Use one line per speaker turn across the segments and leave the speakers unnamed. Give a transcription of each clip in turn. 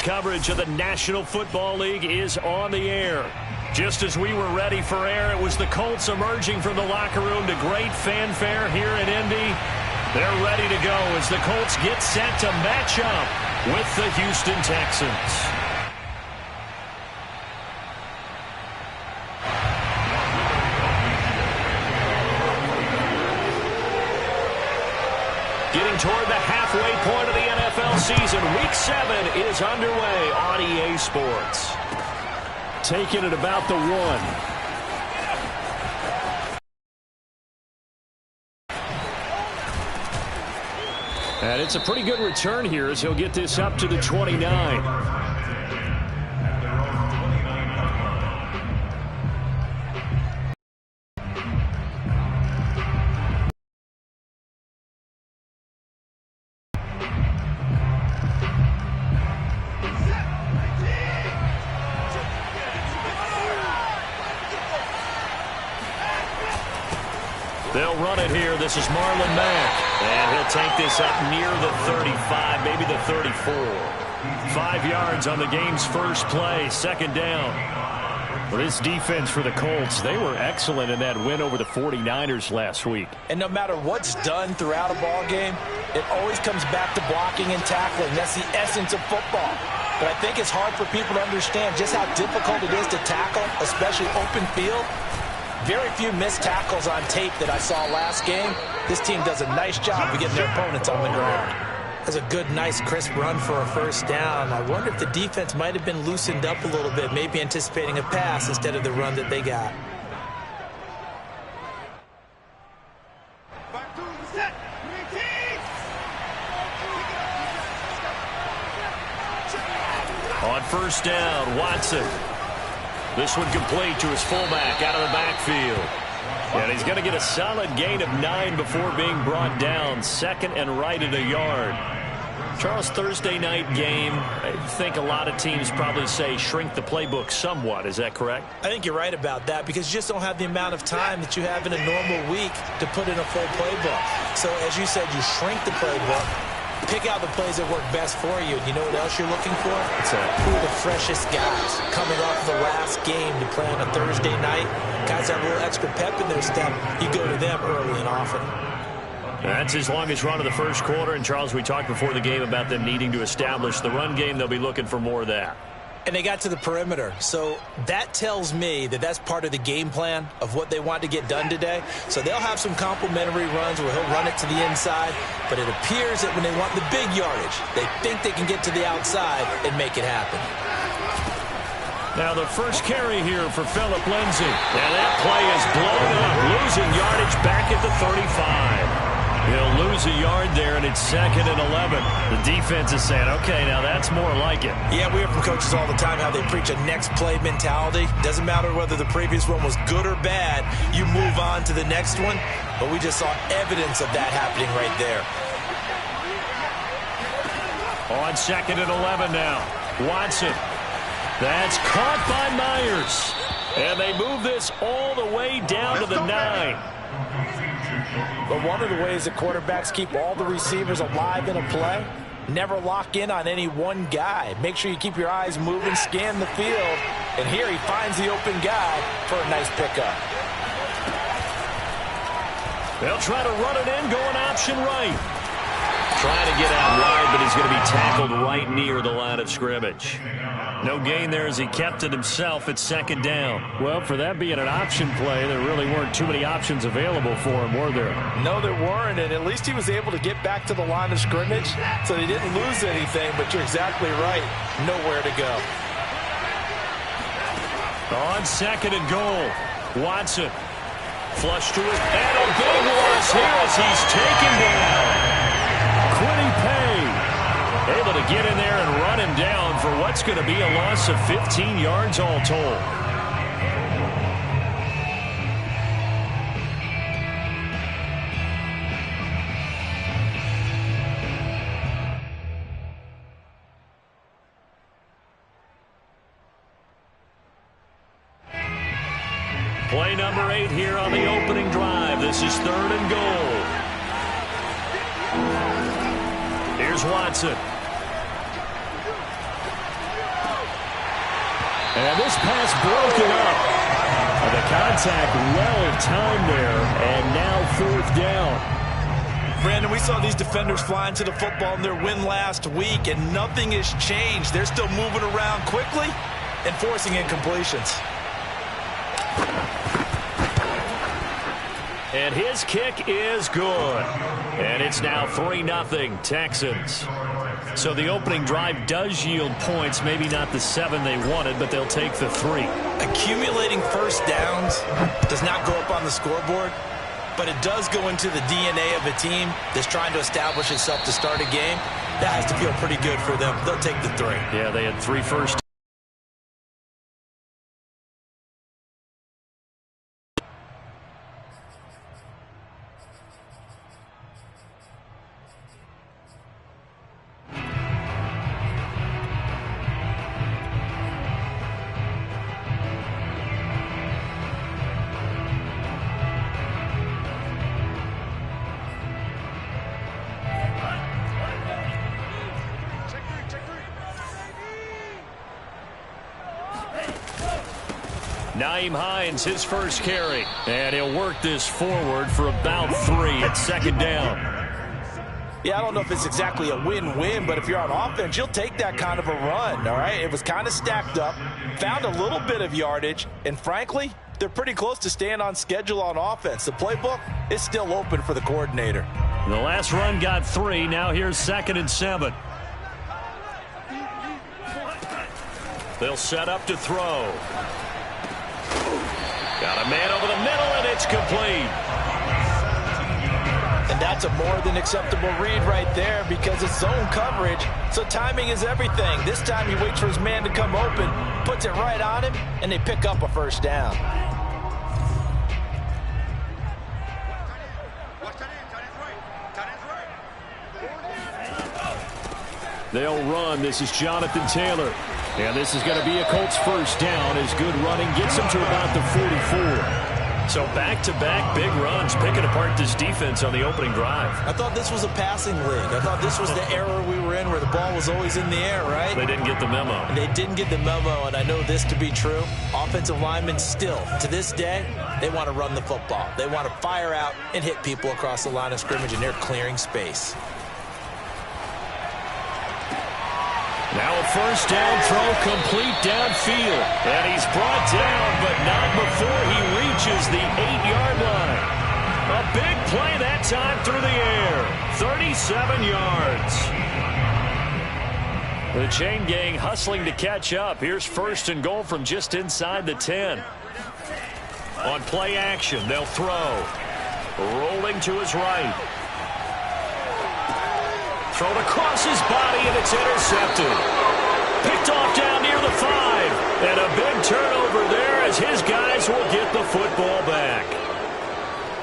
coverage of the National Football League is on the air. Just as we were ready for air, it was the Colts emerging from the locker room to great fanfare here in Indy. They're ready to go as the Colts get set to match up with the Houston Texans. Getting toward the halfway point of the NFL season, Week 7 is underway on EA Sports. Taking it about the 1. And it's a pretty good return here as he'll get this up to the 29. They'll run it here. This is Marlon Mack. And he'll take this up near the 35, maybe the 34. 5 yards on the game's first play, second down. Well, this defense for the Colts, they were excellent in that win over the 49ers last week.
And no matter what's done throughout a ball game, it always comes back to blocking and tackling. That's the essence of football. But I think it's hard for people to understand just how difficult it is to tackle, especially open field. Very few missed tackles on tape that I saw last game. This team does a nice job of getting their opponents on the ground. That's a good, nice, crisp run for a first down. I wonder if the defense might have been loosened up a little bit, maybe anticipating a pass instead of the run that they got.
On first down, Watson. This one complete to his fullback out of the backfield. And he's going to get a solid gain of 9 before being brought down. Second and right at a yard. Charles, Thursday night game, I think a lot of teams probably say shrink the playbook somewhat. Is that correct?
I think you're right about that because you just don't have the amount of time that you have in a normal week to put in a full playbook. So as you said, you shrink the playbook. Pick out the plays that work best for you. And you know what else you're looking for? Who are the freshest guys coming off the last game to play on a Thursday night? Guys have a little extra pep in their step. You go to them early and often.
That's his longest run of the first quarter. And, Charles, we talked before the game about them needing to establish the run game. They'll be looking for more of that.
And they got to the perimeter. So that tells me that that's part of the game plan of what they want to get done today. So they'll have some complimentary runs where he'll run it to the inside. But it appears that when they want the big yardage, they think they can get to the outside and make it happen.
Now the first carry here for Phillip Lindsay. And that play is blown up, losing yardage back at the 35. He'll lose a yard there, and it's second and 11. The defense is saying, okay, now that's more like it.
Yeah, we hear from coaches all the time how they preach a next play mentality. Doesn't matter whether the previous one was good or bad. You move on to the next one. But we just saw evidence of that happening right there.
On second and 11 now. Watson. That's caught by Myers. And they move this all the way down to the 9.
But one of the ways that quarterbacks keep all the receivers alive in a play, never lock in on any one guy. Make sure you keep your eyes moving, scan the field. And here he finds the open guy for a nice pickup.
They'll try to run it in, going option right. Trying to get out wide, but he's going to be tackled right near the line of scrimmage. No gain there as he kept it himself at second down. Well, for that being an option play, there really weren't too many options available for him, were there?
No, there weren't, and at least he was able to get back to the line of scrimmage, so they didn't lose anything, but you're exactly right. Nowhere to go.
On second and goal, Watson. Flush to it, and a big loss here as he's taken down. Quiddy Pay able to get in there and run him down for what's going to be a loss of 15 yards all told. Play number 8 here on the opening drive. This is third and goal. Here's Watson. And this pass broken up. The contact well timed there, and now fourth down.
Brandon, we saw these defenders flying to the football in their win last week, and nothing has changed. They're still moving around quickly and forcing incompletions.
And his kick is good. And it's now 3-0 Texans. So the opening drive does yield points, maybe not the 7 they wanted, but they'll take the 3.
Accumulating first downs does not go up on the scoreboard, but it does go into the DNA of a team that's trying to establish itself to start a game. That has to feel pretty good for them. They'll take the 3.
Yeah, they had 3 first. Nyheim Hines, his first carry. And he'll work this forward for about 3 at second down.
Yeah, I don't know if it's exactly a win-win, but if you're on offense, you'll take that kind of a run, all right? It was kind of stacked up, found a little bit of yardage, and frankly, they're pretty close to staying on schedule on offense. The playbook is still open for the coordinator.
The last run got 3. Now here's 2nd and 7. They'll set up to throw. Got a man over the middle, and it's complete.
And that's a more than acceptable read right there because it's zone coverage, so timing is everything. This time he waits for his man to come open, puts it right on him, and they pick up a first down.
They'll run. This is Jonathan Taylor. And this is going to be a Colts first down as good running gets them to about the 44. So back-to-back big runs picking apart this defense on the opening drive.
I thought this was a passing league. I thought this was the era we were in where the ball was always in the air, right?
They didn't get the memo.
They didn't get the memo, and I know this to be true. Offensive linemen still, to this day, they want to run the football. They want to fire out and hit people across the line of scrimmage, and they're clearing space.
Now a first down throw complete downfield. And he's brought down, but not before he reaches the 8-yard line. A big play that time through the air. 37 yards. The chain gang hustling to catch up. Here's 1st and goal from just inside the 10. On play action, they'll throw. Rolling to his right. Thrown across his body, and it's intercepted. Picked off down near the 5. And a big turnover there as his guys will get the football back.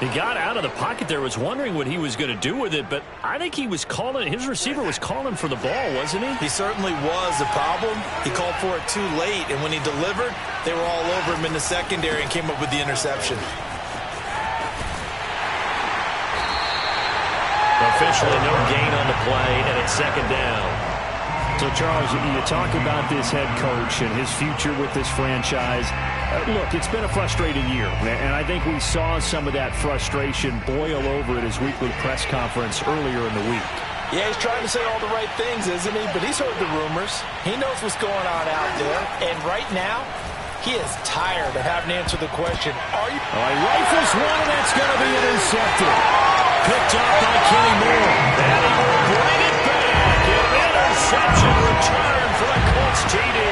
He got out of the pocket there, was wondering what he was going to do with it, but I think he was calling, his receiver was calling for the ball, wasn't he?
He certainly was. The problem, he called for it too late, and when he delivered, they were all over him in the secondary and came up with the interception.
Officially no gain on the play, and it's 2nd down. So, Charles, you talk about this head coach and his future with this franchise. Look, it's been a frustrating year, and I think we saw some of that frustration boil over at his weekly press conference earlier in the week.
Yeah, he's trying to say all the right things, isn't he? But he's heard the rumors. He knows what's going on out there, and right now, he is tired of having to answer the question, are you...
All right, rifles one, and that's going to be intercepted. Picked up by Kenny Moore. And he will bring it back. An interception return for the Colts TD.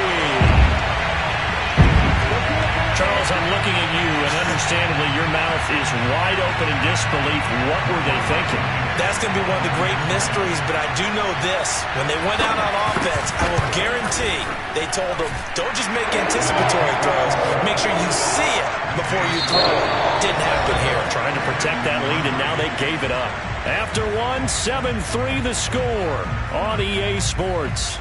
Charles, I'm looking at you, and understandably your mouth is wide open in disbelief. What were they thinking?
That's going to be one of the great mysteries, but I do know this. When they went out on offense, I will guarantee they told them, don't just make anticipatory throws. Make sure you see it before you throw it. Didn't happen here.
Trying to protect that lead, and now they gave it up. After one, 7-3 the score on EA Sports.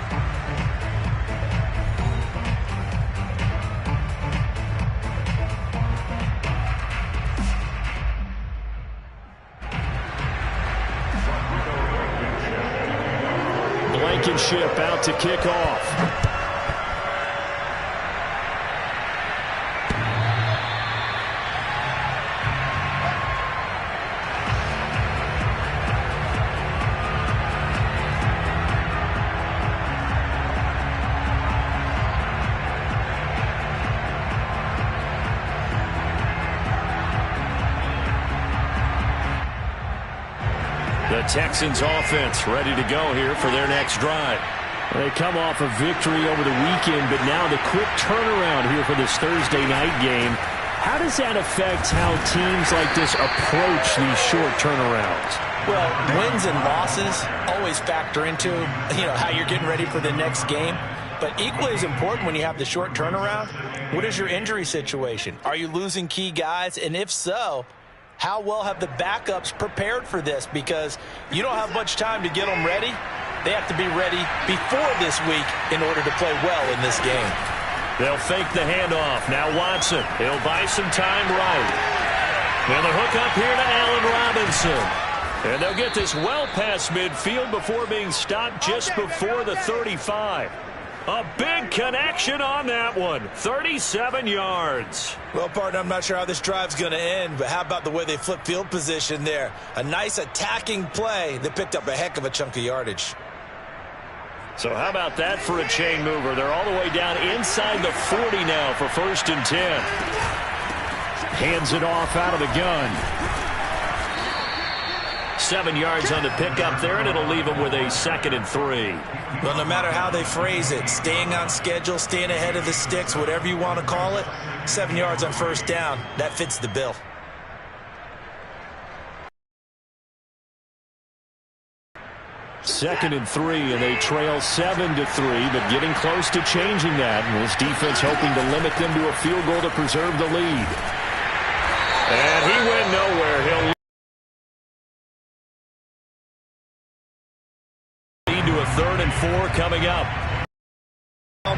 Blankenship out to kick off. The Texans offense ready to go here for their next drive. They come off a victory over the weekend, but now the quick turnaround here for this Thursday night game. How does that affect how teams like this approach these short turnarounds?
Well, wins and losses always factor into, how you're getting ready for the next game. But equally as important when you have the short turnaround, what is your injury situation? Are you losing key guys? And if so, how well have the backups prepared for this? Because you don't have much time to get them ready. They have to be ready before this week in order to play well in this game.
They'll fake the handoff. Now Watson. He'll buy some time right. And the hook up here to Allen Robinson. And they'll get this well past midfield before being stopped just before the 35. A big connection on that one. 37 yards.
Well, partner, I'm not sure how this drive's going to end, but how about the way they flip field position there? A nice attacking play that picked up a heck of a chunk of yardage.
So how about that for a chain mover? They're all the way down inside the 40 now for 1st and 10. Hands it off out of the gun. 7 yards on the pickup there, and it'll leave them with a 2nd and 3.
Well, no matter how they phrase it, staying on schedule, staying ahead of the sticks, whatever you want to call it, 7 yards on 1st down, that fits the bill.
Second and 3, and they trail 7-3, but getting close to changing that. And this defense hoping to limit them to a field goal to preserve the lead. And he went nowhere. He'll lead to a 3rd and 4 coming up.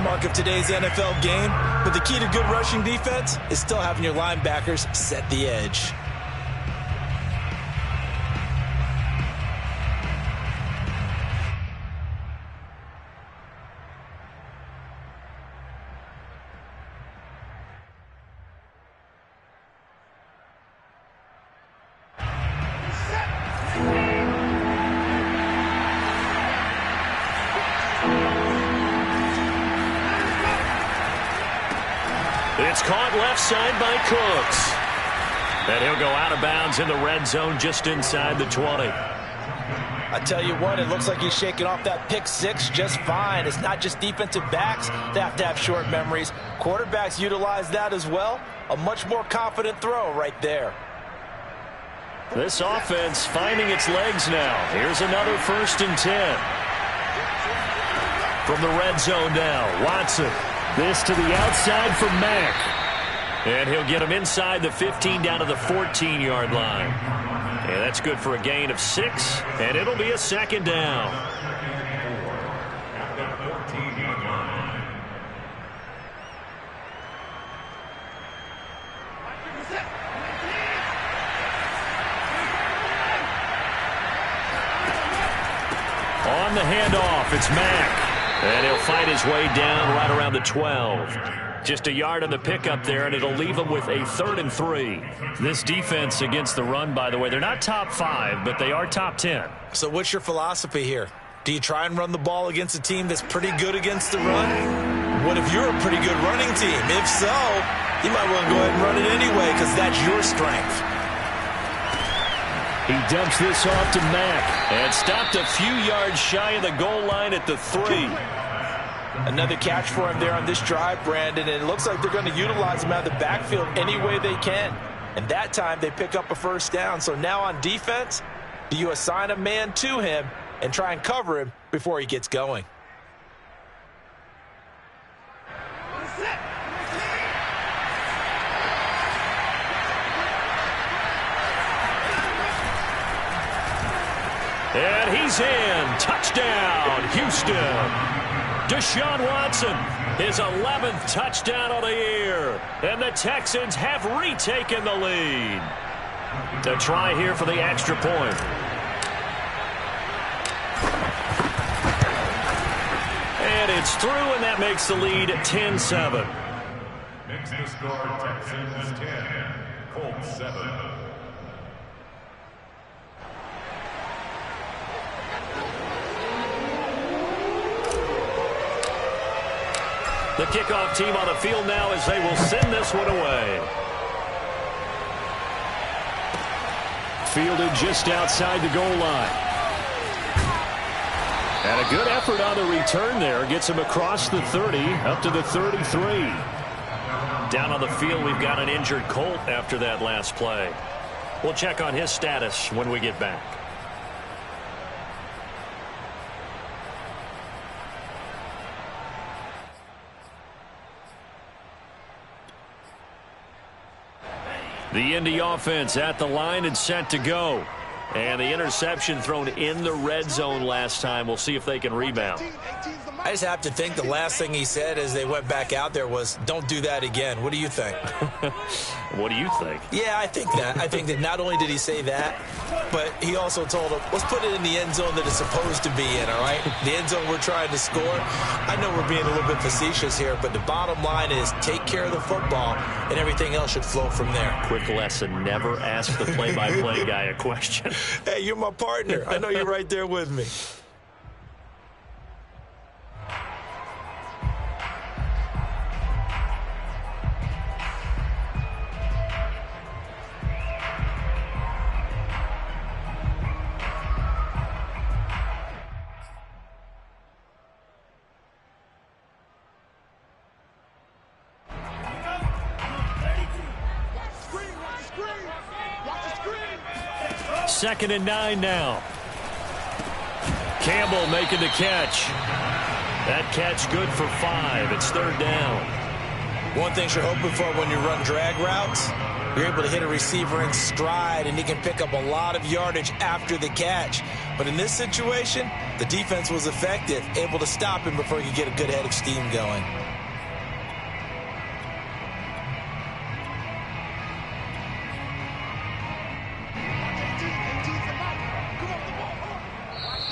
Mark of today's NFL game, but the key to good rushing defense is still having your linebackers set the edge.
It's caught left side by Cooks. And he'll go out of bounds in the red zone just inside the 20.
I tell you what, it looks like he's shaking off that pick six just fine. It's not just defensive backs that have to have short memories. Quarterbacks utilize that as well. A much more confident throw right there.
This offense finding its legs now. Here's another 1st and 10. From the red zone now, Watson. This to the outside for Mack. And he'll get him inside the 15 down to the 14-yard line. And that's good for a gain of 6, and it'll be a 2nd down. On the handoff, it's Mack. And he'll fight his way down right around the 12. Just a yard on the pickup there, and it'll leave him with a 3rd and 3. This defense against the run, by the way, they're not top 5, but they are top 10.
So what's your philosophy here? Do you try and run the ball against a team that's pretty good against the run? What if you're a pretty good running team? If so, you might want to go ahead and run it anyway because that's your strength.
He dumps this off to Mack and stopped a few yards shy of the goal line at the 3.
Another catch for him there on this drive, Brandon, and it looks like they're going to utilize him out of the backfield any way they can. And that time they pick up a 1st down. So now on defense, do you assign a man to him and try and cover him before he gets going?
And he's in. Touchdown, Houston. Deshaun Watson, his 11th touchdown of the year. And the Texans have retaken the lead. To try here for the extra point. And it's through, and that makes the lead 10-7.
Makes the score Texans 10, Colts 7.
The kickoff team on the field now as they will send this one away. Fielded just outside the goal line. And a good effort on the return there. Gets him across the 30, up to the 33. Down on the field, we've got an injured Colt after that last play. We'll check on his status when we get back. The Indy offense at the line and set to go. And the interception thrown in the red zone last time. We'll see if they can rebound.
I just have to think the last thing he said as they went back out there was, don't do that again. What do you think?
What do you think?
Yeah, I think that. I think that not only did he say that, but he also told him, let's put it in the end zone that it's supposed to be in, all right? The end zone we're trying to score. I know we're being a little bit facetious here, but the bottom line is take care of the football, and everything else should flow from there.
Quick lesson, never ask the play-by-play guy a question.
Hey, you're my partner. I know you're right there with me.
Second and 9 now. Campbell making the catch. That catch good for 5. It's third down.
One thing you're hoping for when you run drag routes, you're able to hit a receiver in stride, and he can pick up a lot of yardage after the catch. But in this situation, the defense was effective, able to stop him before he could get a good head of steam going.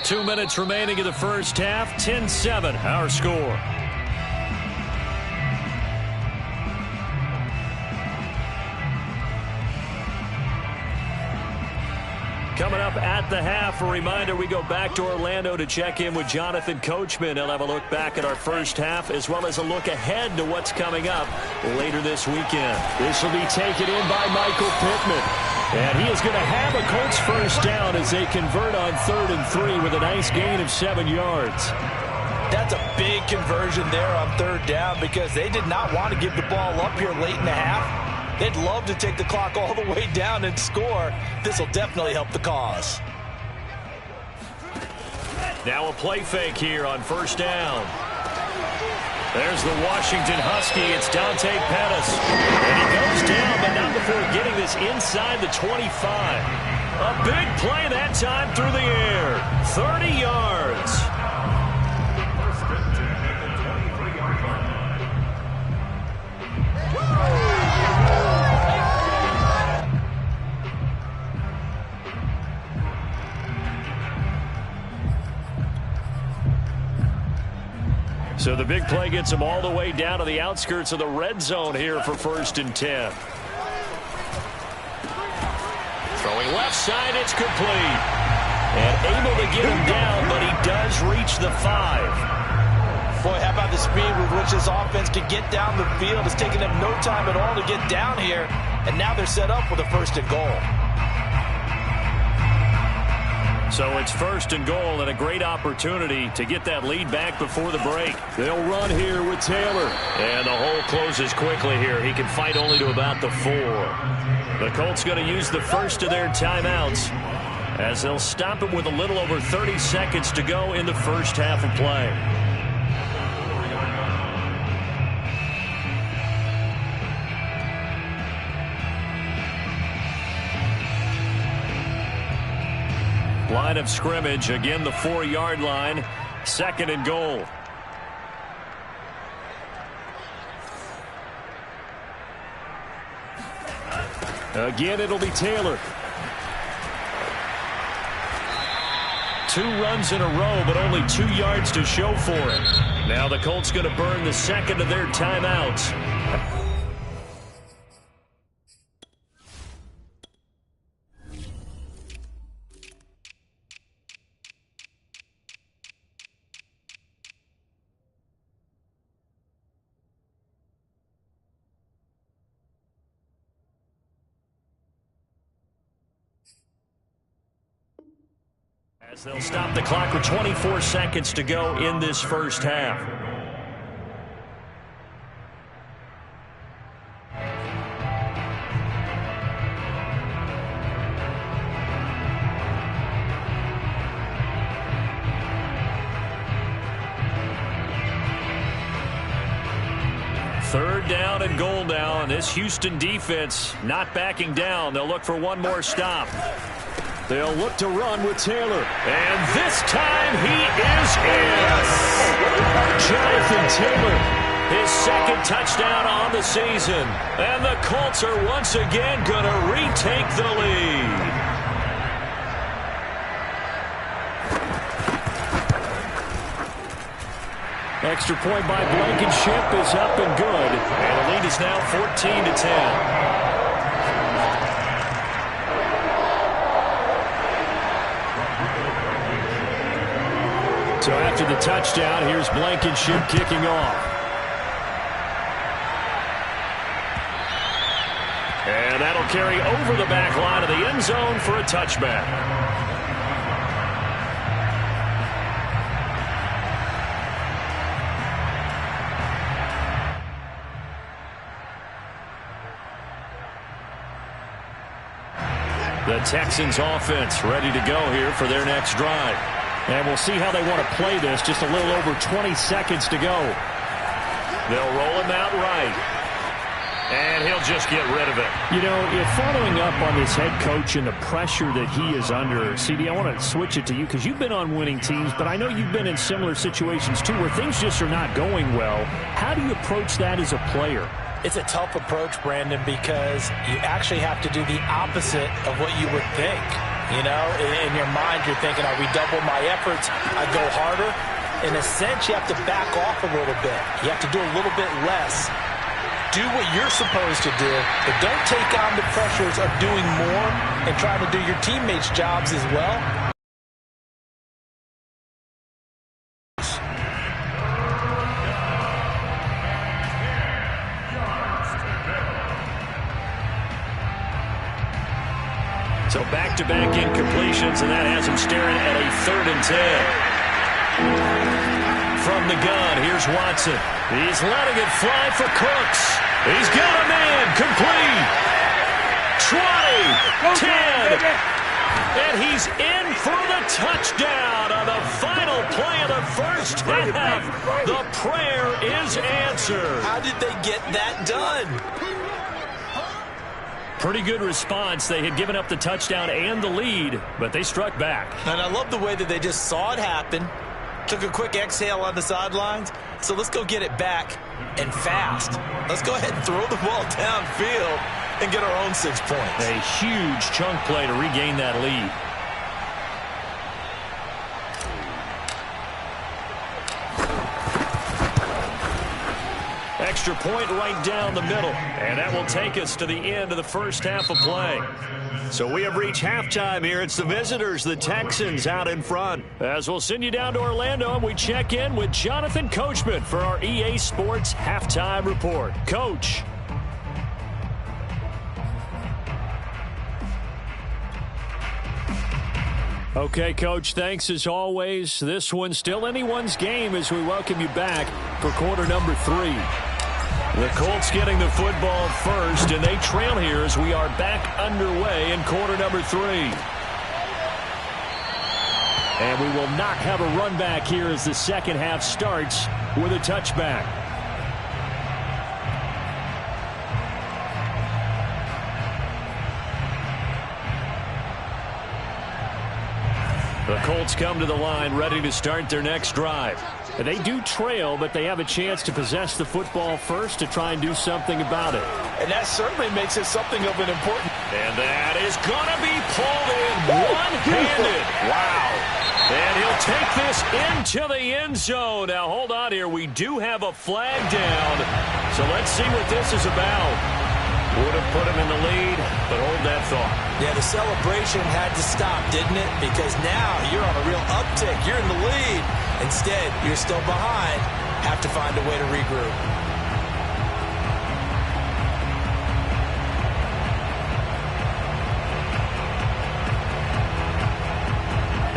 Two minutes remaining in the first half. 10-7, our score. Coming up at the half, a reminder, we go back to Orlando to check in with Jonathan Coachman. He'll have a look back at our first half as well as a look ahead to what's coming up later this weekend. This will be taken in by Michael Pittman. And he is going to have a Colts first down as they convert on 3rd and 3 with a nice gain of 7 yards.
That's a big conversion there on 3rd down because they did not want to give the ball up here late in the half. They'd love to take the clock all the way down and score. This will definitely help the cause.
Now a play fake here on first down. There's the Washington Husky. It's Dante Pettis. And he goes down, but not before getting this inside the 25. A big play that time through the air. 30 yards.
First and 10 at the 23-yard line.
So the big play gets him all the way down to the outskirts of the red zone here for 1st and 10. Throwing left side, it's complete. And able to get him down, but he does reach the 5.
Boy, how about the speed with which this offense can get down the field? It's taken them no time at all to get down here, and now they're set up with a 1st and goal.
So it's 1st and goal and a great opportunity to get that lead back before the break. They'll run here with Taylor. And the hole closes quickly here. He can fight only to about the 4. The Colts going to use the first of their timeouts as they'll stop it with a little over 30 seconds to go in the first half of play. Line of scrimmage, again the 4-yard line, 2nd and goal. Again, it'll be Taylor. 2 runs in a row, but only 2 yards to show for it. Now the Colts going to burn the second of their timeouts. As they'll stop the clock with 24 seconds to go in this first half. Third down and goal now, and this Houston defense not backing down. They'll look for one more stop. They'll look to run with Taylor. And this time he is in. Jonathan Taylor, his second touchdown on the season. And the Colts are once again going to retake the lead. Extra point by Blankenship is up and good. And the lead is now 14-10. So after the touchdown, here's Blankenship kicking off. And that'll carry over the back line of the end zone for a touchback. The Texans offense ready to go here for their next drive. And we'll see how they want to play this. Just a little over 20 seconds to go. They'll roll him out right. And he'll just get rid of it.
You know, if following up on this head coach and the pressure that he is under, CD, I want to switch it to you because you've been on winning teams, but I know you've been in similar situations too where things just are not going well. How do you approach that as a player?
It's a tough approach, Brandon, because you actually have to do the opposite of what you would think. You know, in your mind, you're thinking, I redouble my efforts, I go harder. In a sense, you have to back off a little bit. You have to do a little bit less. Do what you're supposed to do, but don't take on the pressures of doing more and trying to do your teammates' jobs as well.
So back-to-back incompletions, and that has him staring at a 3rd and 10. From the gun, here's Watson. He's letting it fly for Cooks. He's got a man, complete. 20, 10, and he's in for the touchdown on the final play of the first half. The prayer is answered.
How did they get that done?
Pretty good response. They had given up the touchdown and the lead, but they struck back.
And I love the way that they just saw it happen, took a quick exhale on the sidelines. So let's go get it back and fast. Let's go ahead and throw the ball downfield and get our own 6 points.
A huge chunk play to regain that lead. Extra point right down the middle. And that will take us to the end of the first half of play. So we have reached halftime here. It's the visitors, the Texans, out in front. As we'll send you down to Orlando, and we check in with Jonathan Coachman for our EA Sports Halftime Report. Coach. Okay, Coach, thanks as always. This one's still anyone's game as we welcome you back for quarter number 3. The Colts getting the football first, and they trail here as we are back underway in quarter number 3. And we will not have a run back here as the second half starts with a touchback. The Colts come to the line ready to start their next drive. They do trail, but they have a chance to possess the football first to try and do something about it.
And that certainly makes it something of an important.
And that is going to be pulled in one-handed. Wow. And he'll take this into the end zone. Now, hold on here. We do have a flag down. So let's see what this is about. Would have put him in the lead, but hold that thought.
Yeah, the celebration had to stop, didn't it? Because now you're on a real uptick. You're in the lead. Instead, you're still behind. Have to find a way to regroup.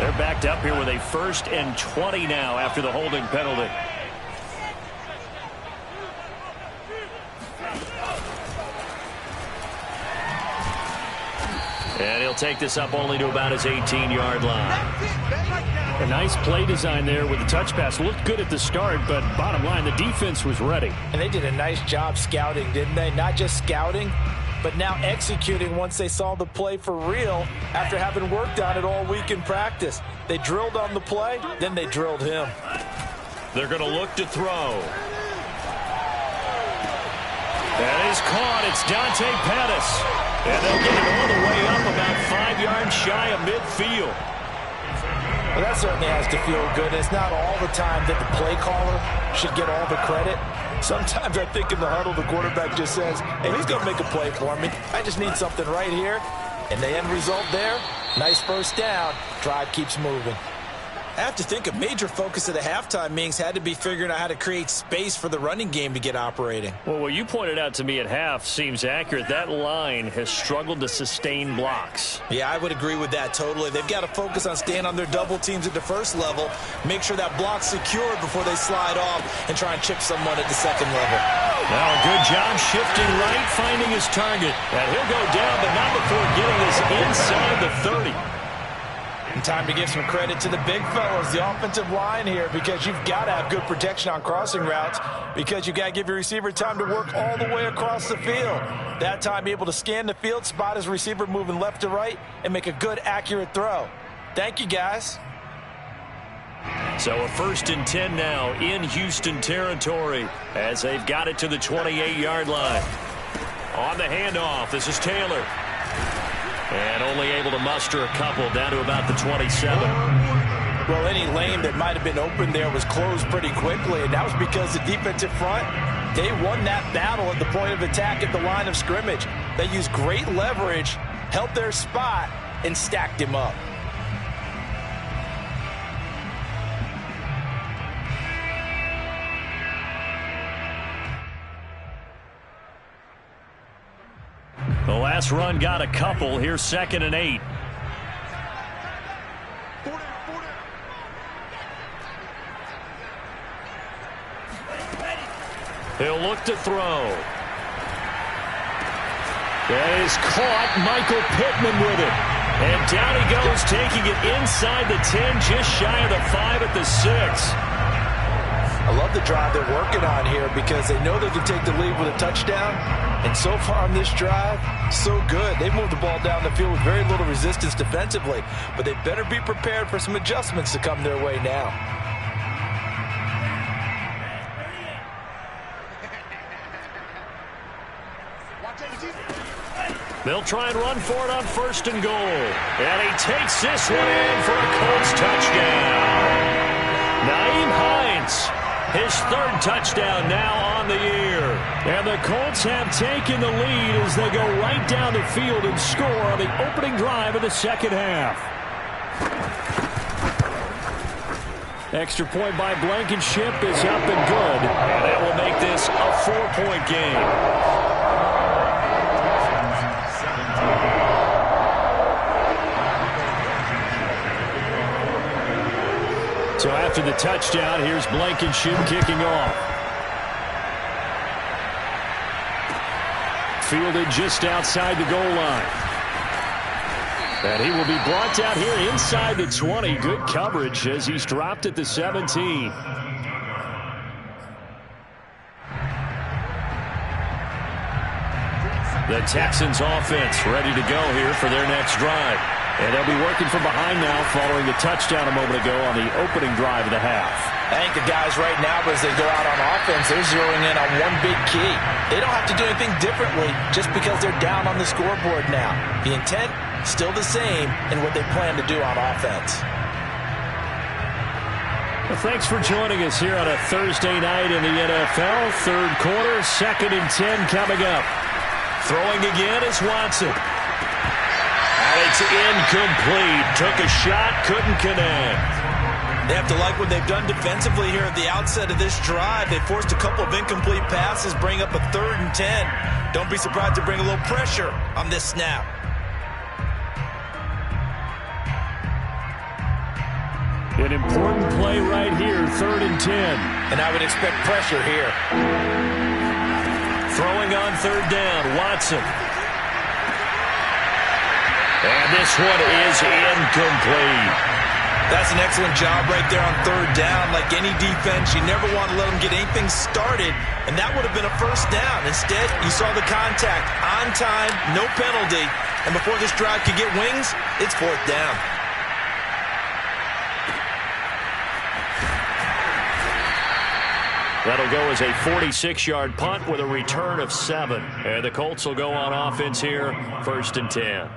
They're it backed up here with a 1st and 20 now after the holding penalty. And he'll take this up only to about his 18-yard line.
A nice play design there with the touch pass. Looked good at the start, but bottom line, the defense was ready.
And they did a nice job scouting, didn't they? Not just scouting, but now executing once they saw the play for real after having worked on it all week in practice. They drilled on the play, then they drilled him.
They're going to look to throw. That is caught. It's Dante Pettis. And they'll get it all the way up about 5 yards shy of midfield.
Well, that certainly has to feel good. It's not all the time that the play caller should get all the credit. Sometimes I think in the huddle, the quarterback just says, hey, he's going to make a play for me. I just need something right here. And the end result there, nice first down. Drive keeps moving.
I have to think a major focus of the halftime meetings had to be figuring out how to create space for the running game to get operating.
Well, what you pointed out to me at half seems accurate. That line has struggled to sustain blocks.
Yeah, I would agree with that totally. They've got to focus on staying on their double teams at the first level, make sure that block's secured before they slide off and try and chip someone at the second level.
Now a good job shifting right, finding his target. And he'll go down, but not before getting this inside the 30.
And time to give some credit to the big fellas, the offensive line here, because you've got to have good protection on crossing routes because you've got to give your receiver time to work all the way across the field. That time, be able to scan the field, spot his receiver moving left to right, and make a good, accurate throw. Thank you, guys.
So a 1st and 10 now in Houston territory as they've got it to the 28-yard line. On the handoff, this is Taylor. And only able to muster a couple down to about the 27.
Well, any lane that might have been open there was closed pretty quickly, and that was because the defensive front, they won that battle at the point of attack at the line of scrimmage. They used great leverage, held their spot, and stacked him up.
The last run got a couple. Here's 2nd and 8. He'll look to throw. That is caught. Michael Pittman with it. And down he goes, taking it inside the 10, just shy of the 5 at the 6.
I love the drive they're working on here because they know they can take the lead with a touchdown. And so far on this drive, so good. They've moved the ball down the field with very little resistance defensively, but they better be prepared for some adjustments to come their way now.
They'll try and run for it on 1st and goal. And he takes this one in for a Colts touchdown. Nyheim Hines, his 3rd touchdown now on the year. And the Colts have taken the lead as they go right down the field and score on the opening drive of the second half. Extra point by Blankenship is up and good. And that will make this a 4-point game. So after the touchdown, here's Blankenship kicking off. Fielded just outside the goal line. And he will be brought down here inside the 20. Good coverage as he's dropped at the 17. The Texans offense ready to go here for their next drive. And they'll be working from behind now following the touchdown a moment ago on the opening drive of the half.
I think the guys right now, as they go out on offense, they're zeroing in on one big key. They don't have to do anything differently just because they're down on the scoreboard now. The intent, still the same in what they plan to do on offense.
Well, thanks for joining us here on a Thursday night in the NFL. Third quarter, 2nd and 10 coming up. Throwing again is Watson. And it's incomplete. Took a shot, couldn't connect.
They have to like what they've done defensively here at the outset of this drive. They forced a couple of incomplete passes, bring up a 3rd and 10. Don't be surprised to bring a little pressure on this snap.
An important play right here, 3rd and 10.
And I would expect pressure here.
Throwing on 3rd down, Watson. And this one is incomplete.
That's an excellent job right there on 3rd down. Like any defense, you never want to let them get anything started, and that would have been a 1st down. Instead, you saw the contact on time, no penalty, and before this drive could get wings, it's 4th down.
That'll go as a 46-yard punt with a return of 7. And the Colts will go on offense here, 1st and 10.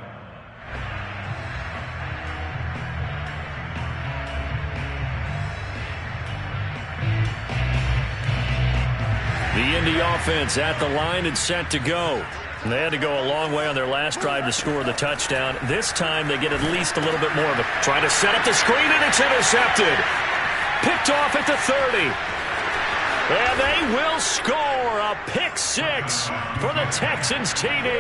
The Indy offense at the line and set to go. They had to go a long way on their last drive to score the touchdown. This time they get at least a little bit more of it. Trying to set up the screen, and it's intercepted. Picked off at the 30. And they will score a pick 6 for the Texans TD.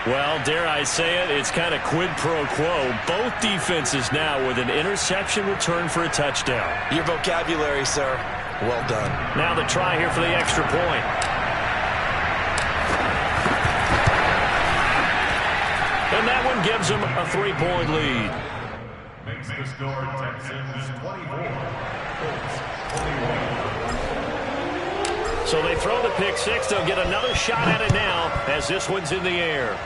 Well, dare I say it, it's kind of quid pro quo. Both defenses now with an interception return for a touchdown.
Your vocabulary, sir. Well done.
Now the try here for the extra point. And that one gives them a 3-point lead.
Makes the score Texans 24. Colts 21.
So they throw the pick 6. They'll get another shot at it now as this one's in the air.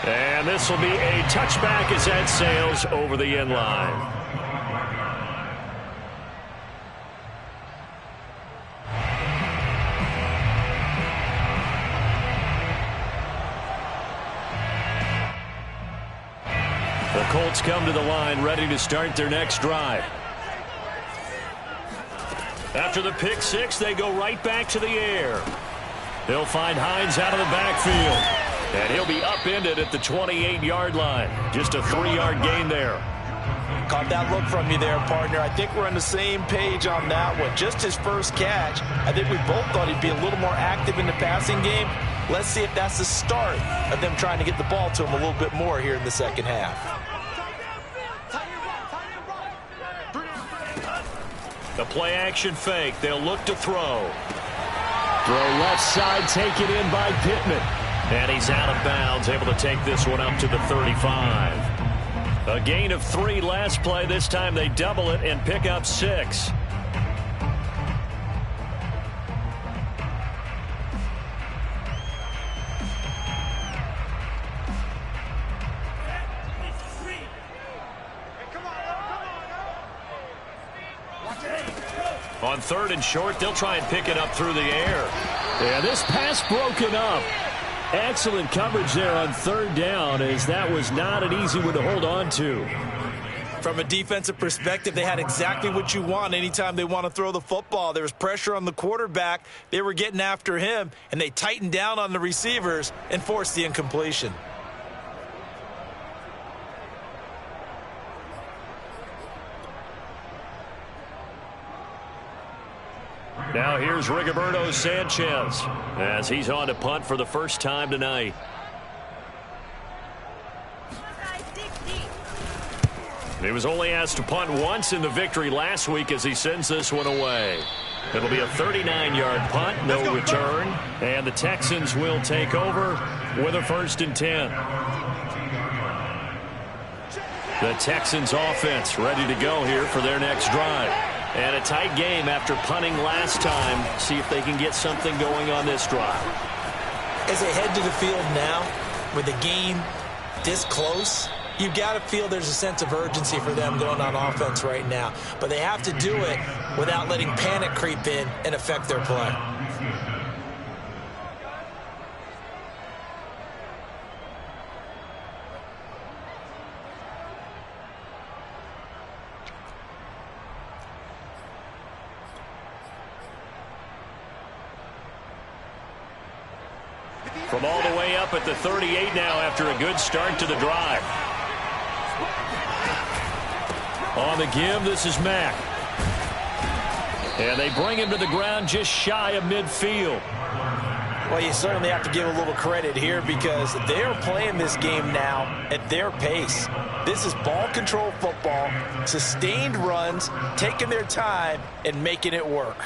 And this will be a touchback as that sails over the end line. The Colts come to the line ready to start their next drive. After the pick 6, they go right back to the air. They'll find Hines out of the backfield. And he'll be upended at the 28-yard line. Just a 3-yard gain there.
Caught that look from you there, partner. I think we're on the same page on that one. Just his first catch. I think we both thought he'd be a little more active in the passing game. Let's see if that's the start of them trying to get the ball to him a little bit more here in the second half.
The play-action fake. They'll look to throw.
Throw left side, taken in by Pittman.
And he's out of bounds, able to take this one up to the 35. A gain of 3 last play. This time they double it and pick up 6. On 3rd and short, they'll try and pick it up through the air.
Yeah, this pass broken up. Excellent coverage there on 3rd down, as that was not an easy one to hold on to.
From a defensive perspective, they had exactly what you want anytime they want to throw the football. There was pressure on the quarterback. They were getting after him, and they tightened down on the receivers and forced the incompletion.
Now here's Rigoberto Sanchez as he's on to punt for the first time tonight. He was only asked to punt once in the victory last week as he sends this one away. It'll be a 39-yard punt, no return, and the Texans will take over with a 1st and 10. The Texans offense ready to go here for their next drive. And a tight game after punting last time. See if they can get something going on this drive.
As they head to the field now, with the game this close, you've got to feel there's a sense of urgency for them going on offense right now. But they have to do it without letting panic creep in and affect their play.
From all the way up at the 38 now after a good start to the drive. On the give, this is Mack. And they bring him to the ground just shy of midfield.
Well, you certainly have to give a little credit here because they're playing this game now at their pace. This is ball control football, sustained runs, taking their time, and making it work.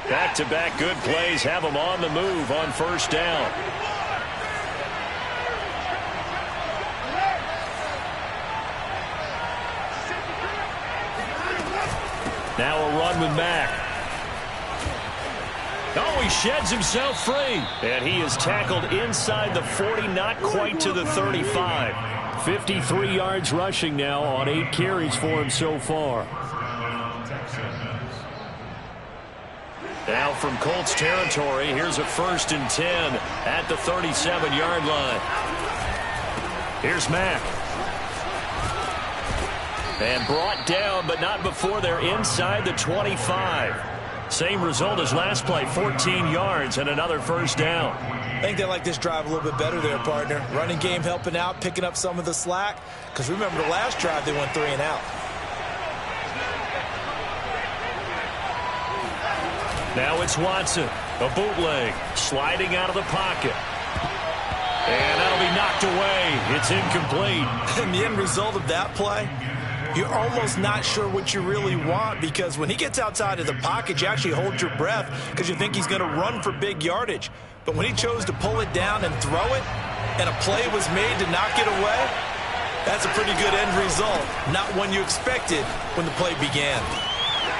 Back-to-back good plays have them on the move on first down. Now a run with Mack. Oh, he sheds himself free. And he is tackled inside the 40, not quite to the 35.
53 yards rushing now on 8 carries for him so far.
Now from Colts territory, here's a 1st and 10 at the 37-yard line. Here's Mack. And brought down, but not before they're inside the 25. Same result as last play, 14 yards and another first down.
I think they like this drive a little bit better there, partner. Running game helping out, picking up some of the slack. Because remember the last drive, they went 3 and out.
Now it's Watson, a bootleg, sliding out of the pocket. And that'll be knocked away. It's incomplete.
And the end result of that play, you're almost not sure what you really want, because when he gets outside of the pocket, you actually hold your breath because you think he's going to run for big yardage. But when he chose to pull it down and throw it, and a play was made to knock it away, that's a pretty good end result. Not one you expected when the play began.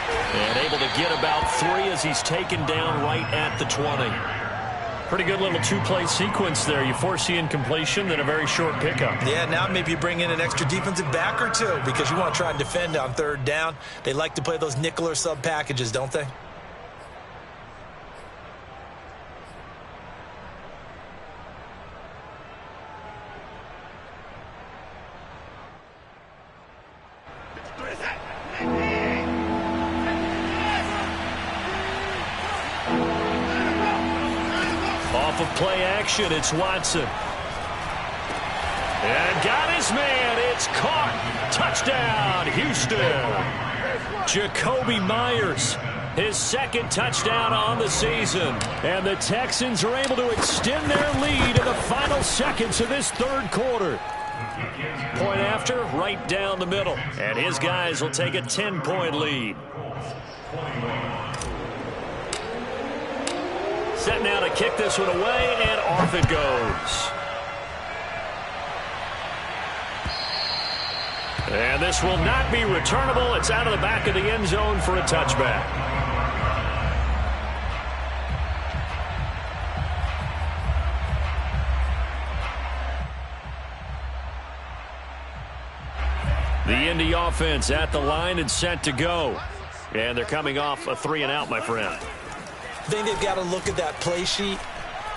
And able to get about 3 as he's taken down right at the 20.
Pretty good little 2-play sequence there. You force the incompletion, then a very short pickup.
Yeah, now maybe you bring in an extra defensive back or two because you want to try and defend on 3rd down. They like to play those nickel or sub packages, don't they?
Off of play action, it's Watson. And got his man. It's caught. Touchdown, Houston. Jacoby Myers, his 2nd touchdown on the season.
And the Texans are able to extend their lead in the final seconds of this 3rd quarter.
Point after, right down the middle. And his guys will take a 10-point lead. Set now to kick this one away, and off it goes. And this will not be returnable. It's out of the back of the end zone for a touchback. The Indy offense at the line and set to go. And they're coming off a 3-and-out, my friend.
I think they've got to look at that play sheet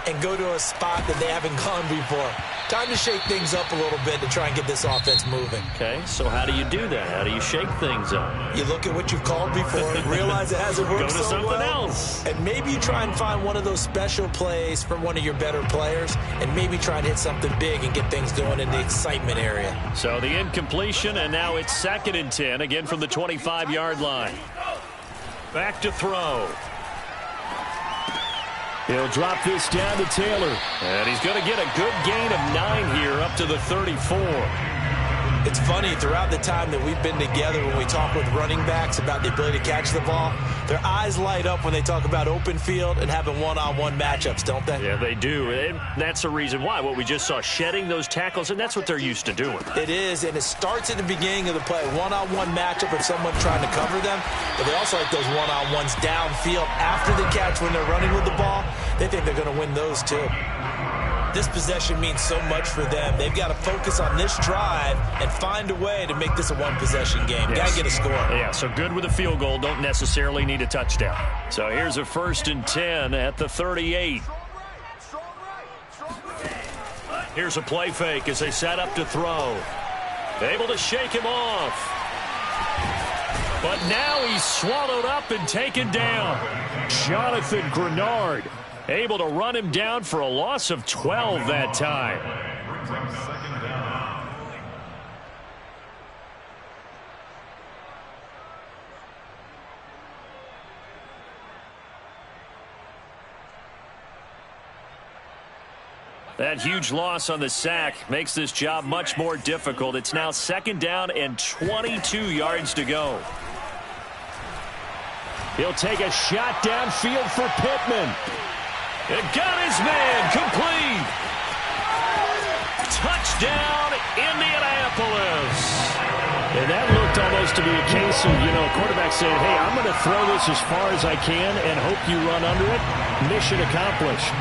and go to a spot that they haven't gone before. Time to shake things up a little bit to try and get this offense moving.
Okay, so how do you do that? How do you shake things up?
You look at what you've called before, realize it hasn't worked
Go to
so
something
well,
else.
and maybe you try and find one of those special plays from one of your better players, and maybe try and hit something big and get things going in the excitement area.
So the incompletion, and now it's 2nd and 10, again from the 25-yard line. Back to throw.
He'll drop this down to Taylor.
And he's going to get a good gain of 9 here up to the 34.
It's funny, throughout the time that we've been together, when we talk with running backs about the ability to catch the ball, their eyes light up when they talk about open field and having one-on-one matchups, don't they?
Yeah, they do. And that's the reason why. What we just saw, shedding those tackles, and that's what they're used to doing.
It is, and it starts at the beginning of the play. One-on-one matchup if someone's trying to cover them, but they also like those one-on-ones downfield after the catch when they're running with the ball. They think they're going to win those too. This possession means so much for them. They've got to focus on this drive and find a way to make this a one-possession game.
Yes.
Got to get a score.
Yeah, so good with a field goal. Don't necessarily need a touchdown. So here's a 1st and 10 at the 38. Here's a play fake as they set up to throw. Able to shake him off. But now he's swallowed up and taken down.
Jonathan Grenard
able to run him down for a loss of 12 that time. That huge loss on the sack makes this job much more difficult. It's now 2nd down and 22 yards to go.
He'll take a shot downfield for Pittman.
It got his man complete. Touchdown, Indianapolis.
And that looked almost to be a case of, a quarterback saying, hey, I'm going to throw this as far as I can and hope you run under it. Mission accomplished.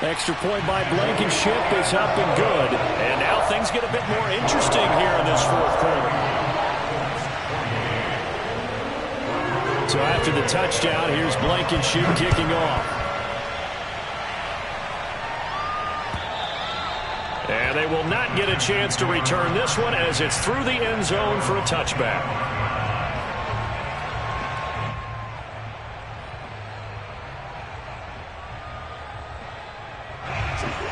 Extra point by Blankenship is up and good.
And now things get a bit more interesting here in this 4th quarter.
So after the touchdown, here's Blankenship kicking off.
And they will not get a chance to return this one as it's through the end zone for a touchback.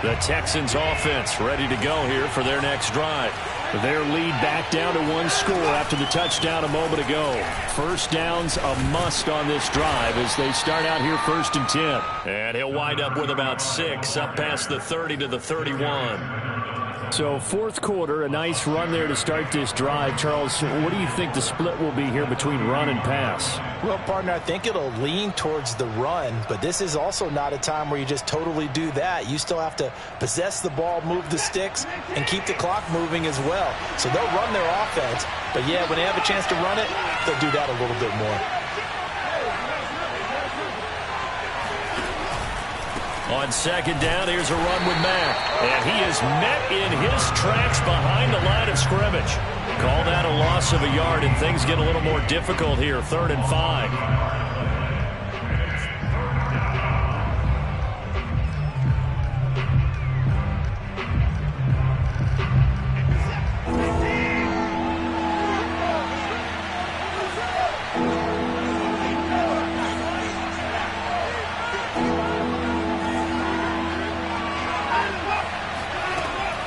The Texans offense ready to go here for their next drive.
Their lead back down to 1 score after the touchdown a moment ago. First down's a must on this drive as they start out here 1st and 10.
And he'll wind up with about 6 up past the 30 to the 31.
So 4th quarter, a nice run there to start this drive. Charles, what do you think the split will be here between run and pass?
Well, partner, I think it'll lean towards the run, but this is also not a time where you just totally do that. You still have to possess the ball, move the sticks, and keep the clock moving as well. So they'll run their offense, but yeah, when they have a chance to run it, they'll do that a little bit more.
On 2nd down, here's a run with Mack. And he is met in his tracks behind the line of scrimmage. Call that a loss of a yard, and things get a little more difficult here. 3rd and 5.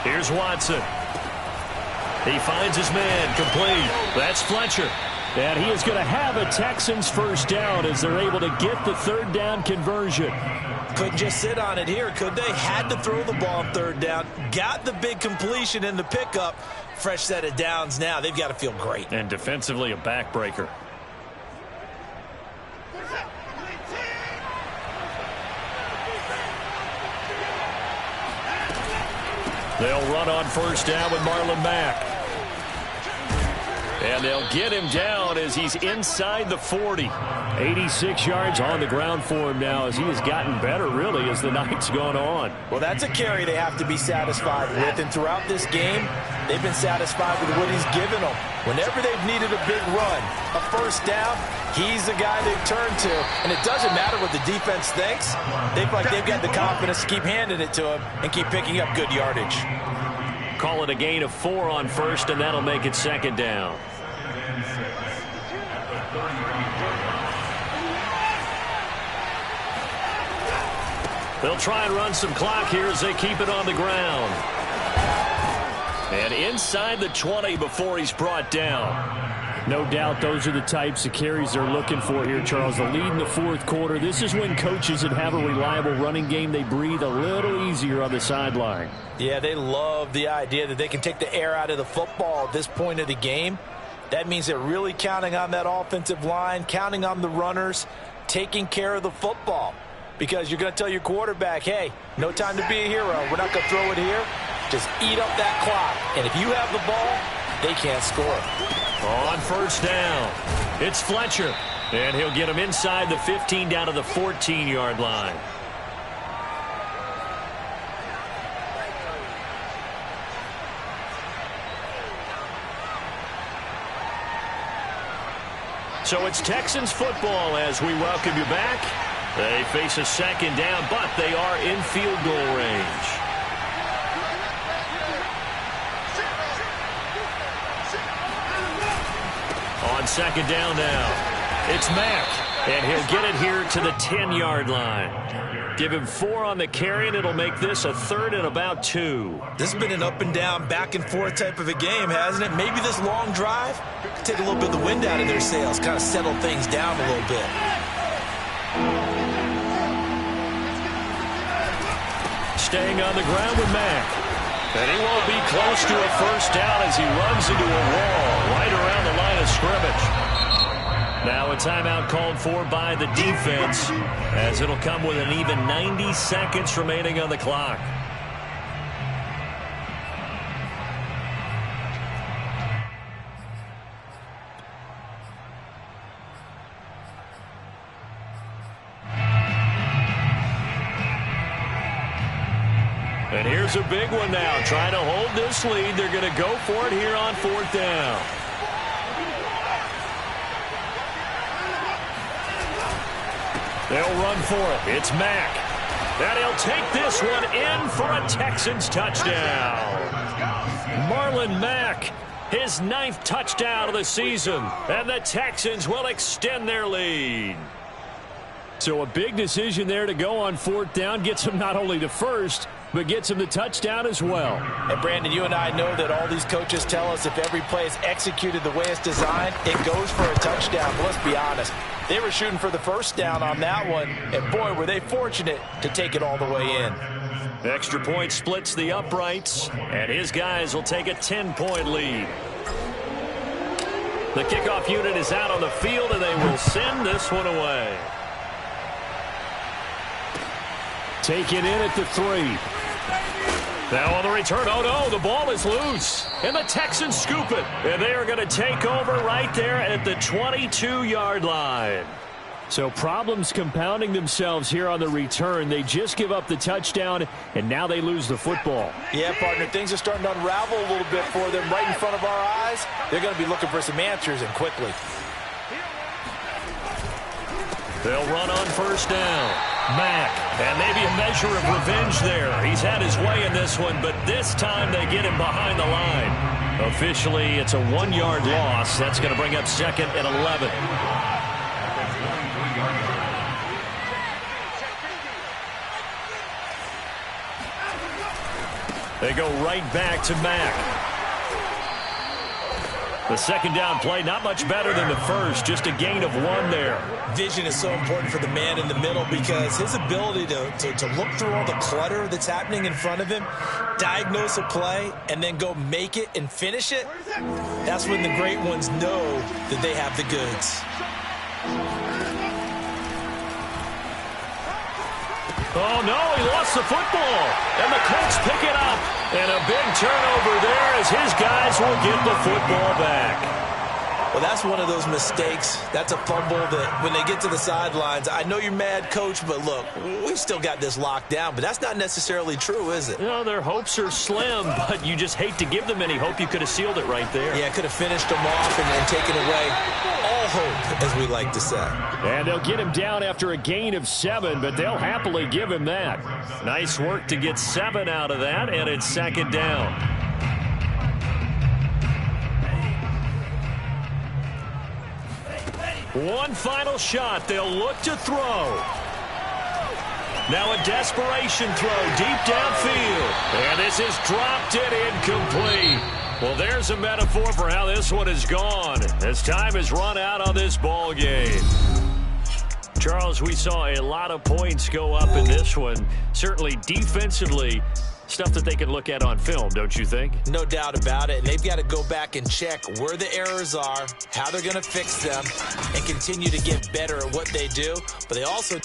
Here's Watson. He finds his man complete. That's Fletcher.
And he is going to have a Texans first down as they're able to get the 3rd down conversion.
Couldn't just sit on it here, could they? Had to throw the ball on 3rd down. Got the big completion in the pickup. Fresh set of downs now. They've got to feel great.
And defensively a backbreaker. They'll run on 1st down with Marlon Mack. And they'll get him down as he's inside the 40.
86 yards on the ground for him now as he has gotten better, really, as the night's gone on.
Well, that's a carry they have to be satisfied with. And throughout this game, they've been satisfied with what he's given them. Whenever they've needed a big run, a 1st down, he's the guy they've turned to. And it doesn't matter what the defense thinks. They feel like they've got the confidence to keep handing it to him and keep picking up good yardage.
Call it a gain of 4 on 1st, and that'll make it 2nd down. They'll try and run some clock here as they keep it on the ground. And inside the 20 before he's brought down.
No doubt those are the types of carries they're looking for here, Charles. The lead in the 4th quarter. This is when coaches that have a reliable running game, they breathe a little easier on the sideline.
Yeah, they love the idea that they can take the air out of the football at this point of the game. That means they're really counting on that offensive line, counting on the runners, taking care of the football. Because you're going to tell your quarterback, hey, no time to be a hero. We're not going to throw it here. Just eat up that clock. And if you have the ball, they can't score.
On 1st down, it's Fletcher. And he'll get him inside the 15 down to the 14-yard line. So it's Texans football as we welcome you back. They face a 2nd down, but they are in field goal range. On 2nd down now. It's Mack, and he'll get it here to the 10-yard line. Give him 4 on the carry, and it'll make this a 3rd and about 2.
This has been an up-and-down, back-and-forth type of a game, hasn't it? Maybe this long drive could take a little bit of the wind out of their sails, kind of settle things down a little bit.
Staying on the ground with Mack. And he won't be close to a first down as he runs into a wall right around the line of scrimmage. Now a timeout called for by the defense, as it'll come with an even 90 seconds remaining on the clock. And here's a big one now, trying to hold this lead. They're going to go for it here on 4th down. They'll run for it. It's Mack. And he'll take this one in for a Texans touchdown. Marlon Mack, his 9th touchdown of the season. And the Texans will extend their lead. So a big decision there to go on 4th down. Gets him not only to first, but gets him the touchdown as well.
And Brandon, you and I know that all these coaches tell us if every play is executed the way it's designed, it goes for a touchdown. But let's be honest, they were shooting for the first down on that one, and boy, were they fortunate to take it all the way in.
The extra point splits the uprights, and his guys will take a 10-point lead. The kickoff unit is out on the field, and they will send this one away.
Take it in at the 3.
Now on the return, oh no, the ball is loose. And the Texans scoop it. And they are going to take over right there at the 22-yard line.
So problems compounding themselves here on the return. They just give up the touchdown, and now they lose the football.
Yeah, partner, things are starting to unravel a little bit for them right in front of our eyes. They're going to be looking for some answers, and quickly.
They'll run on first down. Mack, and maybe a measure of revenge there. He's had his way in this one, but this time they get him behind the line. Officially, it's a 1-yard loss. That's going to bring up 2nd and 11. They go right back to Mack. The 2nd down play, not much better than the first, just a gain of 1 there.
Vision is so important for the man in the middle because his ability to look through all the clutter that's happening in front of him, diagnose a play, and then go make it and finish it, that's when the great ones know that they have the goods.
Oh, no, he lost the football. And the Colts pick it up. And a big turnover there as his guys will get the football back.
Well, that's one of those mistakes. That's a fumble that when they get to the sidelines, I know you're mad, Coach, but look, we've still got this locked down. But that's not necessarily true, is it?
You know, their hopes are slim, but you just hate to give them any hope. You could have sealed it right there.
Yeah, could have finished them off and taken away all hope, as we like to say.
And they'll get him down after a gain of 7, but they'll happily give him that.
Nice work to get 7 out of that, and it's 2nd down. One final shot. They'll look to throw. Now a desperation throw deep downfield. And this is dropped and incomplete. Well, there's a metaphor for how this one is gone as time has run out on this ball game. Charles, we saw a lot of points go up in this one. Certainly defensively, stuff that they can look at on film, don't you think?
No doubt about it. And they've got to go back and check where the errors are, how they're going to fix them, and continue to get better at what they do. But they also